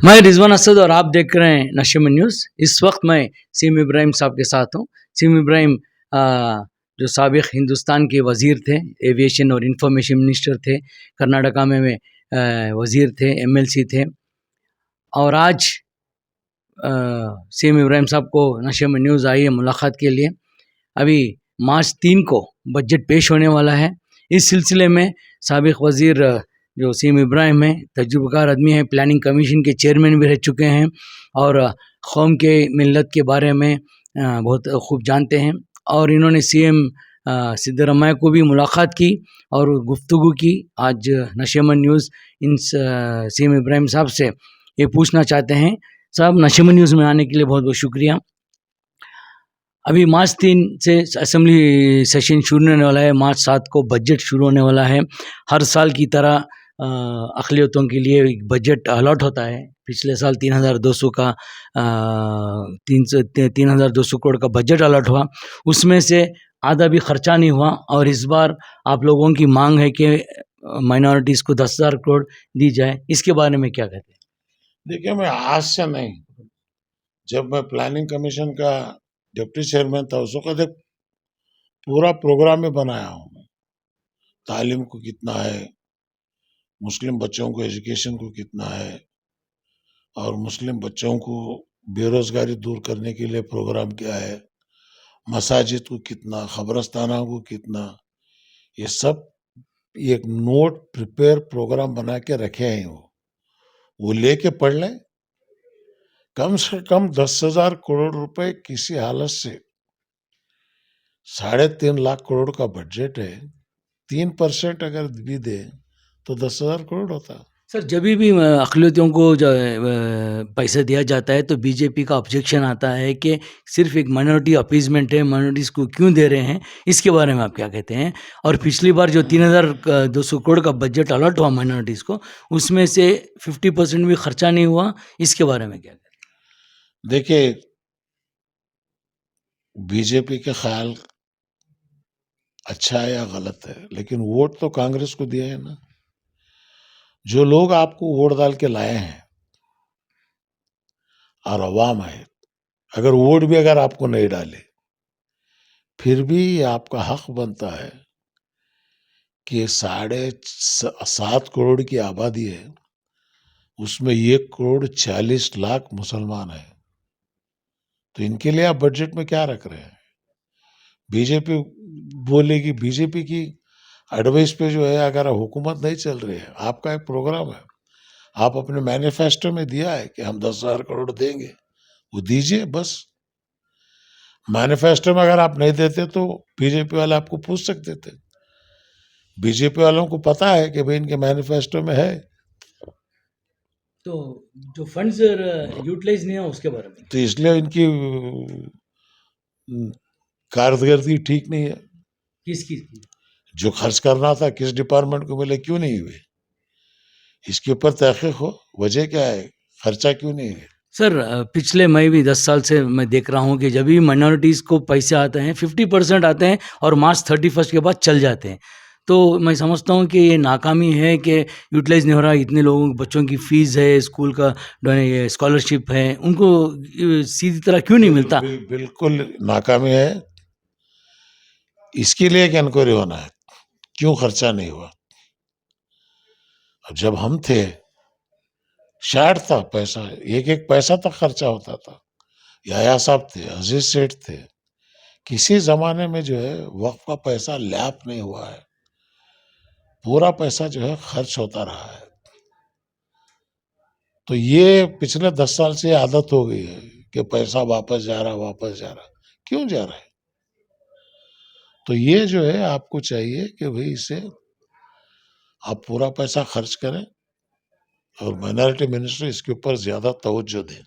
मैं रिजवान असद और आप देख रहे हैं नशेमन न्यूज़। इस वक्त मैं सीम इब्राहिम साहब के साथ हूँ। सीम इब्राहिम जो साबिक हिंदुस्तान के वज़ीर थे, एविएशन और इंफॉर्मेशन मिनिस्टर थे, कर्नाटका में वज़ीर थे, एमएलसी थे। और आज सीम इब्राहिम साहब को नशेमन न्यूज़ आई है मुलाकात के लिए। अभी मार्च 3 को बजट पेश होने वाला है। इस सिलसिले में साबिक वज़ीर जो सीम इब्राहिम है, तजुर्बेकार आदमी है, प्लानिंग कमीशन के चेयरमैन भी रह चुके हैं और कौम के मिल्लत के बारे में बहुत खूब जानते हैं। और इन्होंने सीएम सिद्धरमैया को भी मुलाकात की और गुफ्तगू की। आज नशेमन न्यूज़ इन सीम इब्राहिम साहब से ये पूछना चाहते हैं। साहब, नशेमन न्यूज़ में आने के लिए बहुत बहुत शुक्रिया। अभी मार्च 3 से असेंबली सेशन शुरू होने वाला है, मार्च 7 को बजट शुरू होने वाला है। हर साल की तरह अक़लियतों के लिए एक बजट अलॉट होता है। पिछले साल 3,200 का 3,200 करोड़ का बजट अलॉट हुआ, उसमें से आधा भी खर्चा नहीं हुआ। और इस बार आप लोगों की मांग है कि माइनॉरिटीज़ को 10,000 करोड़ दी जाए, इसके बारे में क्या कहते हैं? देखिए, मैं आज से नहीं, जब मैं प्लानिंग कमीशन का डिप्टी चेयरमैन था उस वक्त एक पूरा प्रोग्राम में बनाया हूँ। तालीम को कितना है, मुस्लिम बच्चों को एजुकेशन को कितना है, और मुस्लिम बच्चों को बेरोजगारी दूर करने के लिए प्रोग्राम क्या है, मसाजिद को कितना, खबरस्ताना को कितना, ये सब एक नोट प्रिपेयर प्रोग्राम बना के रखे हैं। वो लेके पढ़ लें। कम से कम 10,000 करोड़ रुपए किसी हालत से 3.5 लाख करोड़ का बजट है। 3% अगर भी दे तो 10,000 करोड़ होता। सर, जब भी अक़लियतों को जो पैसा दिया जाता है तो बीजेपी का ऑब्जेक्शन आता है कि सिर्फ एक माइनॉरिटी अपीजमेंट है, माइनॉरिटीज़ को क्यों दे रहे हैं, इसके बारे में आप क्या कहते हैं? और पिछली बार जो 3,200 करोड़ का बजट अलॉट हुआ माइनॉरिटीज़ को, उसमें से 50% भी खर्चा नहीं हुआ, इसके बारे में क्या कहते हैं? देखिए, बीजेपी का ख्याल अच्छा है या गलत है, लेकिन वोट तो कांग्रेस को दिया है ना। जो लोग आपको वोट डाल के लाए हैं और अवाम है, अगर वोट भी अगर आपको नहीं डाले, फिर भी आपका हक बनता है कि 7.5 करोड़ की आबादी है, उसमें 1,40,00,000 मुसलमान है। तो इनके लिए आप बजट में क्या रख रहे हैं? बीजेपी बोलेगी, बीजेपी की एडवाइस पे जो है अगर हुकूमत नहीं चल रही है, आपका एक प्रोग्राम है, आप अपने मैनिफेस्टो में दिया है कि हम 10,000 करोड़ देंगे, वो दीजिए बस। मैनिफेस्टो में अगर आप नहीं देते तो बीजेपी वाले आपको पूछ सकते थे। बीजेपी वालों को पता है कि भाई इनके मैनिफेस्टो में है। तो जो फंड्स यूटिलाइज नहीं है उसके बारे में, तो इसलिए इनकी कारकर्दगी ठीक नहीं है। किसकी? जो खर्च करना था किस डिपार्टमेंट को मिले, क्यों नहीं हुए, इसके ऊपर तहकीक हो, वजह क्या है, खर्चा क्यों नहीं है। सर, पिछले मैं भी 10 साल से मैं देख रहा हूँ कि जब भी माइनॉरिटीज़ को पैसे आते हैं 50% आते हैं और मार्च 31 के बाद चल जाते हैं। तो मैं समझता हूँ कि ये नाकामी है कि यूटिलाइज़ नहीं हो रहा। इतने लोगों बच्चों की फ़ीस है, स्कूल का ये स्कॉलरशिप है, उनको सीधी तरह क्यों नहीं मिलता? बिल्कुल नाकामी है। इसके लिए एक इंक्वायरी होना है, क्यों खर्चा नहीं हुआ। अब जब हम थे, शायद था पैसा, एक पैसा तक खर्चा होता था। याया साहब थे, अजीज सेठ थे, किसी जमाने में जो है वक्फ का पैसा लैप नहीं हुआ है। पूरा पैसा जो है खर्च होता रहा है। तो ये पिछले 10 साल से आदत हो गई है कि पैसा वापस जा रहा। क्यों जा रहा है? तो ये जो है आपको चाहिए कि भाई इसे आप पूरा पैसा खर्च करें और माइनॉरिटी मिनिस्ट्री इसके ऊपर ज्यादा तवज्जो दें।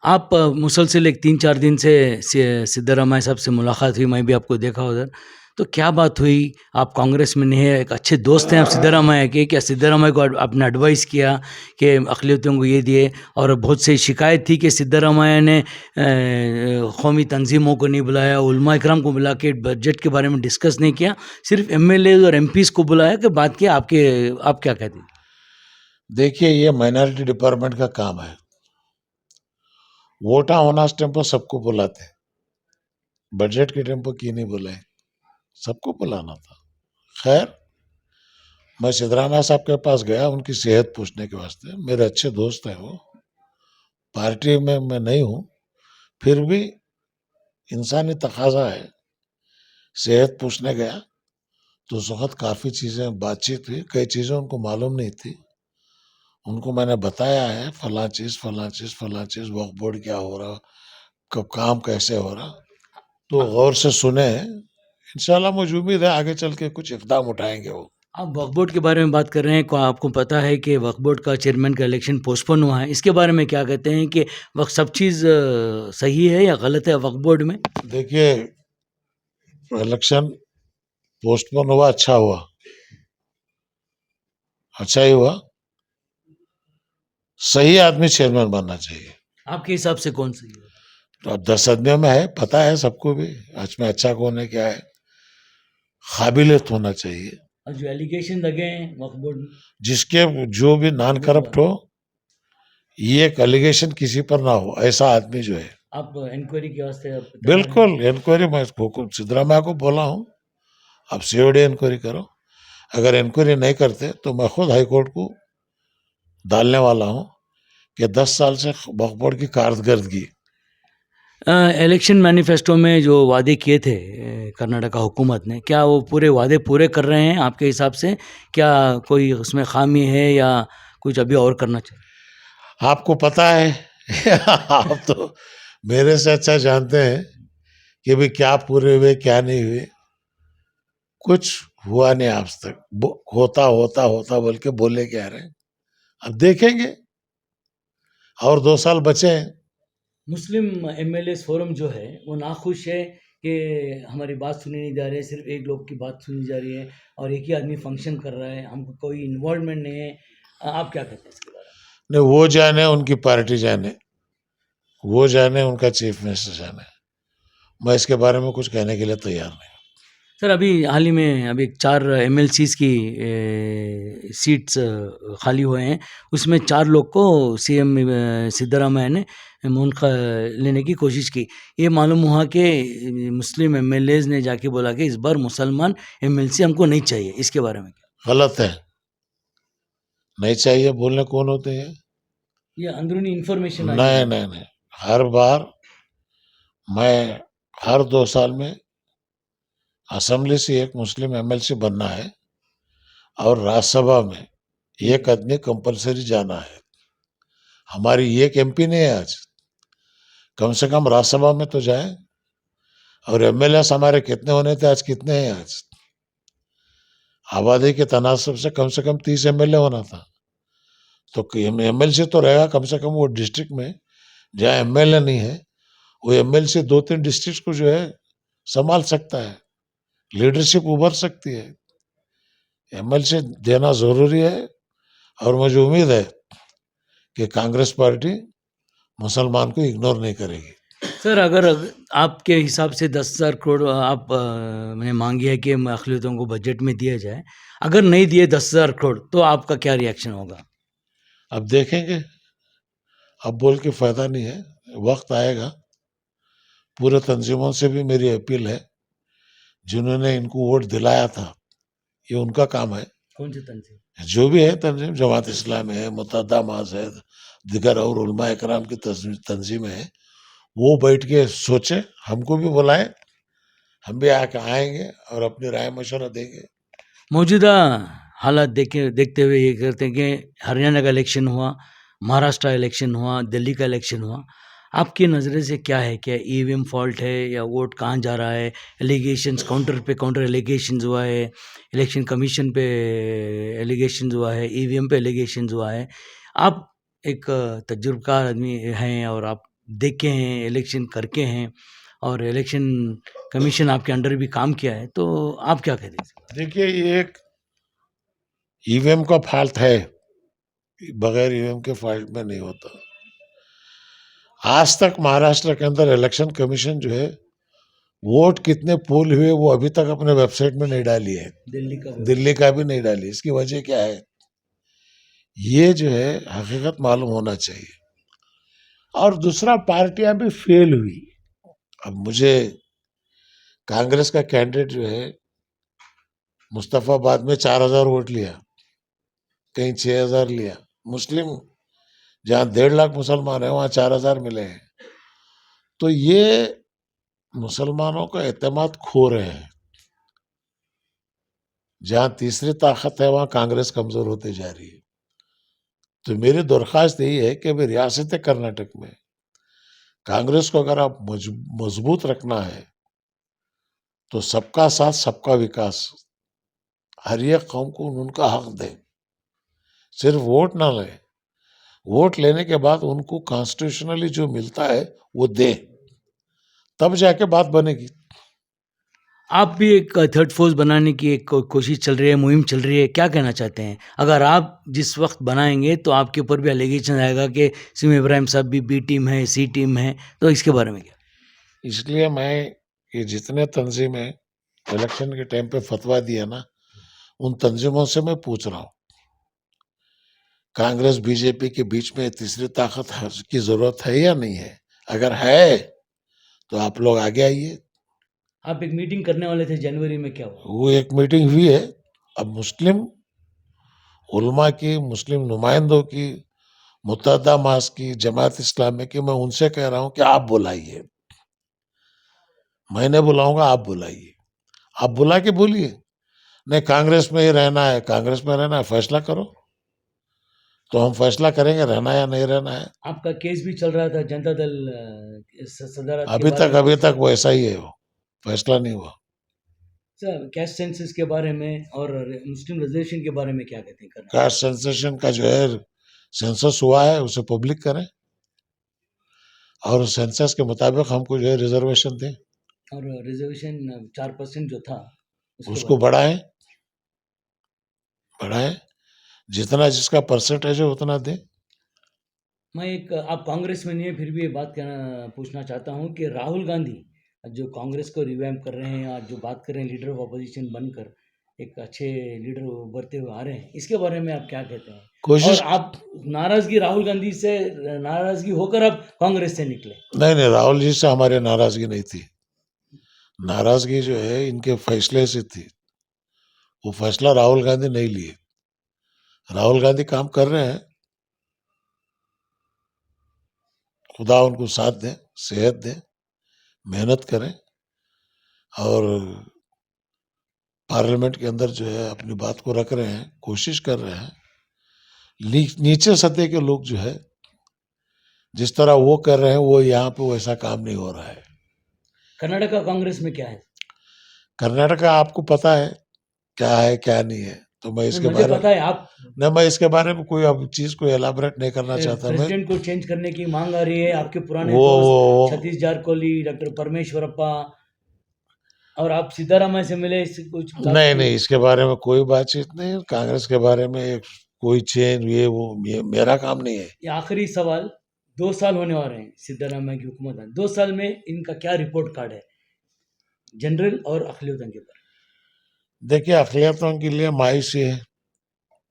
आप मुसलसल एक 3-4 दिन से सिद्धरामैया साहब से मुलाकात हुई, मैं भी आपको देखा उधर। तो क्या बात हुई? आप कांग्रेस में नहीं है, एक अच्छे दोस्त हैं आप सिद्धरामैया के। क्या सिद्धरामैया को आपने एडवाइस किया कि अक़लियतों को ये दिए? और बहुत से शिकायत थी कि सिद्धरामैया ने कौमी तंजीमों को नहीं बुलाया, उलमा इकराम को बुला के बजट के बारे में डिस्कस नहीं किया, सिर्फ एमएलए और एमपीज़ को बुलाया कि बात किया। आप क्या कहते हैं? देखिए ये माइनॉरिटी डिपार्टमेंट का काम है। वोटा होना टाइम पर सबको बुलाते हैं, बजट के टाइम पर क्यों नहीं बुलाए, सबको बुलाना था। खैर मैं सिद्धरामैया साहब के पास गया उनकी सेहत पूछने के वास्ते, मेरे अच्छे दोस्त हैं वो, पार्टी में मैं नहीं हूँ, फिर भी इंसानी तकाजा है, सेहत पूछने गया तो उस वक्त काफ़ी चीज़ें बातचीत हुई, कई चीज़ें उनको मालूम नहीं थी, उनको मैंने बताया है फलां चीज़ फलां चीज़ फलां चीज़, वक्फ बोर्ड क्या हो रहा, कब काम कैसे हो रहा, तो गौर से सुने। इंशाल्लाह मुझे उम्मीद है आगे चल के कुछ इकदाम उठाएंगे वो। आप वक्फ बोर्ड के बारे में बात कर रहे हैं, को आपको पता है कि वक्फ बोर्ड का चेयरमैन का इलेक्शन पोस्टपोन हुआ है, इसके बारे में क्या कहते हैं कि वक्त सब चीज़ सही है या गलत है वक्फ बोर्ड में? देखिए इलेक्शन पोस्टपोन हुआ, अच्छा हुआ, अच्छा ही हुआ, सही आदमी चेयरमैन बनना चाहिए। आपके हिसाब से कौन सही है? तो अब 10 आदमियों में है, पता है सबको भी आज में अच्छा कौन है क्या है, काबिलियत होना चाहिए। और जो एलिगेशन लगे हैं वक्फ बोर्ड में, जिसके जो भी नॉन करप्ट हो, ये एक एलिगेशन किसी पर ना हो, ऐसा आदमी जो है। आप इंक्वायरी के वास्ते आप तैयार हैं? बिल्कुल इंक्वायरी, मैं सिद्धरामैया को बोला हूँ आप सीओडी इंक्वायरी करो, अगर इंक्वायरी नहीं करते तो मैं खुद हाईकोर्ट को डालने वाला हूँ कि 10 साल से वक्फ बोर्ड की कारकर्दगी। इलेक्शन मैनिफेस्टो में जो वादे किए थे कर्नाटका हुकूमत ने, क्या वो पूरे वादे पूरे कर रहे हैं आपके हिसाब से? क्या कोई उसमें खामी है या कुछ अभी और करना चाहिए? आपको पता है आप तो मेरे से अच्छा जानते हैं कि भाई क्या पूरे हुए क्या नहीं हुए, कुछ हुआ नहीं आज तक, होता होता होता बोल के बोले क्या रहे, अब देखेंगे, और 2 साल बचे हैं। मुस्लिम एमएलएस फोरम जो है वो नाखुश है कि हमारी बात सुनी नहीं जा रही है, सिर्फ एक लोग की बात सुनी जा रही है और एक ही आदमी फंक्शन कर रहा है, हमको कोई इन्वॉल्वमेंट नहीं है। आप क्या कहते हैं इसके बारे में? नहीं, वो जाने, उनकी पार्टी जाने, वो जाने, उनका चीफ मिनिस्टर जाने, मैं इसके बारे में कुछ कहने के लिए तैयार नहीं। सर अभी हाल ही में अभी 4 एमएलसीज की सीट्स खाली हुए हैं, उसमें 4 लोग को सीएम सिद्धरामैया ने मुनखा लेने की कोशिश की। ये मालूम हुआ कि मुस्लिम एमएलएज ने जाके बोला कि इस बार मुसलमान एमएलसी हमको नहीं चाहिए, इसके बारे में क्या? गलत है, नहीं चाहिए बोलने कौन होते हैं? ये अंदरूनी इंफॉर्मेशन आई नहीं है। नहीं नहीं, हर बार मैं हर 2 साल में असेंबली से एक मुस्लिम एमएलसी बनना है और राज्यसभा में एक आदमी कंपलसरी जाना है। हमारी एक एमपी नहीं है आज, कम से कम राज्यसभा में तो जाए, और एमएलए हमारे कितने होने थे, आज कितने हैं? आज आबादी के तनासब से कम 30 एमएलए होना था, तो एमएलसी तो रहेगा कम से कम वो डिस्ट्रिक्ट में जहाँ एमएलए नहीं है, वो एमएलसी 2-3 डिस्ट्रिक्ट को जो है संभाल सकता है, लीडरशिप उभर सकती है, एमएलसी देना जरूरी है। और मुझे उम्मीद है कि कांग्रेस पार्टी मुसलमान को इग्नोर नहीं करेगी। सर अगर आपके हिसाब से 10,000 करोड़ आप मैंने मांगी है कि अक़लियतों को बजट में दिया जाए, अगर नहीं दिए 10,000 करोड़ तो आपका क्या रिएक्शन होगा? अब देखेंगे, अब बोल के फायदा नहीं है, वक्त आएगा। पूरे तंजीमों से भी मेरी अपील है, जिन्होंने इनको वोट दिलाया था, ये उनका काम है, कौन सी तंजीम? जो भी है तंजीम, जमात इस्लाम है, मुत्तहदा माज है, दिगर और उलमा इकराम की तंजीमें हैं, वो बैठ के सोचे, हमको भी बुलाएं, हम भी आके आएंगे और अपनी राय मशवरा देंगे। मौजूदा हालात देखते हुए ये कहते हैं कि हरियाणा का इलेक्शन हुआ, महाराष्ट्र इलेक्शन हुआ, दिल्ली का इलेक्शन हुआ, आपकी नज़र से क्या है? क्या ईवीएम फॉल्ट है या वोट कहाँ जा रहा है? एलिगेशंस काउंटर पे काउंटर एलिगेशंस हुआ है, इलेक्शन कमीशन पे एलिगेशंस हुआ है, ईवीएम पे एलिगेशंस हुआ है। आप एक तजुर्बेकार आदमी हैं और आप देखे हैं, इलेक्शन करके हैं और इलेक्शन कमीशन आपके अंडर भी काम किया है, तो आप क्या कहते हैं? देखिए ये एक ईवीएम का फॉल्ट है, बगैर ईवीएम के फॉल्ट में नहीं होता। आज तक महाराष्ट्र के अंदर इलेक्शन कमीशन जो है वोट कितने पोल हुए वो अभी तक अपने वेबसाइट में नहीं डाली है, दिल्ली का दिल्ली का भी नहीं डाली। इसकी वजह क्या है? ये जो है हकीकत मालूम होना चाहिए। और दूसरा, पार्टियां भी फेल हुई। अब मुझे कांग्रेस का कैंडिडेट जो है मुस्तफाबाद में 4,000 वोट लिया, कहीं 6,000 लिया। मुस्लिम जहां 1.5 लाख मुसलमान है वहां 4,000 मिले हैं। तो ये मुसलमानों का एतमाद खो रहे हैं। जहां तीसरी ताकत है वहां कांग्रेस कमजोर होती जा रही है। तो मेरी दरख्वास्त यही है कि अभी रियासत कर्नाटक में कांग्रेस को अगर आप मजबूत रखना है तो सबका साथ सबका विकास, हर एक कौम को उनका हक दें। सिर्फ वोट ना लें, वोट लेने के बाद उनको कॉन्स्टिट्यूशनली जो मिलता है वो दें, तब जाके बात बनेगी। आप भी एक थर्ड फोर्स बनाने की एक कोशिश चल रही है, मुहिम चल रही है, क्या कहना चाहते हैं? अगर आप जिस वक्त बनाएंगे तो आपके ऊपर भी एलिगेशन आएगा कि सिम इब्राहिम साहब भी बी टीम है, सी टीम है, तो इसके बारे में क्या? इसलिए मैं ये जितने तंजीमें इलेक्शन के टाइम पे फतवा दिया ना, उन तंजीमों से मैं पूछ रहा हूँ, कांग्रेस बीजेपी के बीच में तीसरी ताकत की जरूरत है या नहीं है? अगर है तो आप लोग आगे आइए। आप एक मीटिंग करने वाले थे जनवरी में, क्या हुआ? वो एक मीटिंग हुई है। अब मुस्लिम उलमा की, मुस्लिम नुमाइंदों की, मुत्तहदा मास की, जमात इस्लामी की, मैं उनसे कह रहा हूं कि आप बुलाइए। मैं नहीं बुलाऊंगा, आप बुलाइए। आप बुला के बोलिए नहीं कांग्रेस में ही रहना है, कांग्रेस में रहना है, फैसला करो। तो हम फैसला करेंगे रहना या नहीं रहना है। आपका केस भी चल रहा था जनता दल सदारत के अभी बारे तक में। वैसा ही है, वो फैसला नहीं हुआ। सर, कैस्ट सेंसस के बारे में और मुस्लिम रिजर्वेशन के बारे में क्या कहते हैं करना? कास्ट सेंसेशन का जो है सेंसस हुआ है उसे पब्लिक करें और सेंसस के मुताबिक हमको जो है रिजर्वेशन दें, और रिजर्वेशन 4% जो था उसको बढ़ाएं बढ़ाएं, जितना जिसका परसेंटेज है उतना दें। मैं एक, आप कांग्रेस में नहीं है फिर भी ये बात कहना पूछना चाहता हूँ कि राहुल गांधी जो कांग्रेस को रिवैम्प कर रहे हैं, आज जो बात कर रहे हैं लीडर ऑफ अपोजिशन बनकर एक अच्छे लीडर उभरते हुए आ रहे हैं, इसके बारे में आप क्या कहते हैं? कोशिश और आप नाराजगी राहुल गांधी से नाराजगी होकर आप कांग्रेस से निकले? नहीं, राहुल जी से हमारी नाराजगी नहीं थी। नाराजगी जो है इनके फैसले से थी। वो फैसला राहुल गांधी नहीं लिए। राहुल गांधी काम कर रहे हैं, खुदा उनको साथ दे, सेहत दे, मेहनत करें और पार्लियामेंट के अंदर जो है अपनी बात को रख रहे हैं, कोशिश कर रहे हैं। नीचे सतह के लोग जो है जिस तरह वो कर रहे हैं वो यहाँ पे वैसा काम नहीं हो रहा है। कर्नाटका कांग्रेस में क्या है? कर्नाटका आपको पता है क्या नहीं है, तो मैं इसके मुझे बारे पता है आप न मैं इसके बारे में कोई अब चीज को एलाबरेट नहीं करना चाहता। मैं प्रेसिडेंट को चेंज करने की मांग आ रही है, आपके पुराने वो दोस्त सतीश जारकोली, डॉक्टर परमेश्वरप्पा और आप सिद्धारामैया से मिले, इससे कुछ नहीं, इसके बारे में कोई बातचीत नहीं है। कांग्रेस के बारे में एक कोई चेंज ये मेरा काम नहीं है। ये आखिरी सवाल, 2 साल होने वाले हैं सिद्धारामैया की हुकूमत में, 2 साल में इनका क्या रिपोर्ट कार्ड है जनरल और अखिलतों के ऊपर? देखिए अखिलतों के लिए मायूसी है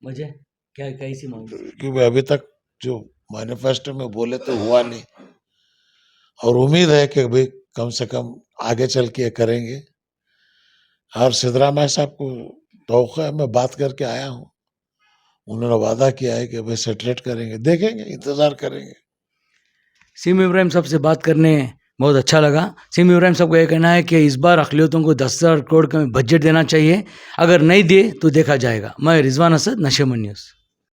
वजह क्या, कैसी मांग? कि अभी तक जो मैनिफेस्टो में बोले तो हुआ नहीं, और उम्मीद है कि भाई कम से कम आगे चल के करेंगे। और सिद्धरामैया साहब को तौक़ा है, मैं बात करके आया हूँ, उन्होंने वादा किया है कि भाई सेटरेट करेंगे, देखेंगे, इंतजार करेंगे। सिम इब्राहिम साहब से बात करने बहुत अच्छा लगा। सिम इब्राहिम साहब का यह कहना है कि इस बार अक़लियतों को 10,000 करोड़ का बजट देना चाहिए, अगर नहीं दिए तो देखा जाएगा। मैं रिजवान असद, नशेमन न्यूज़।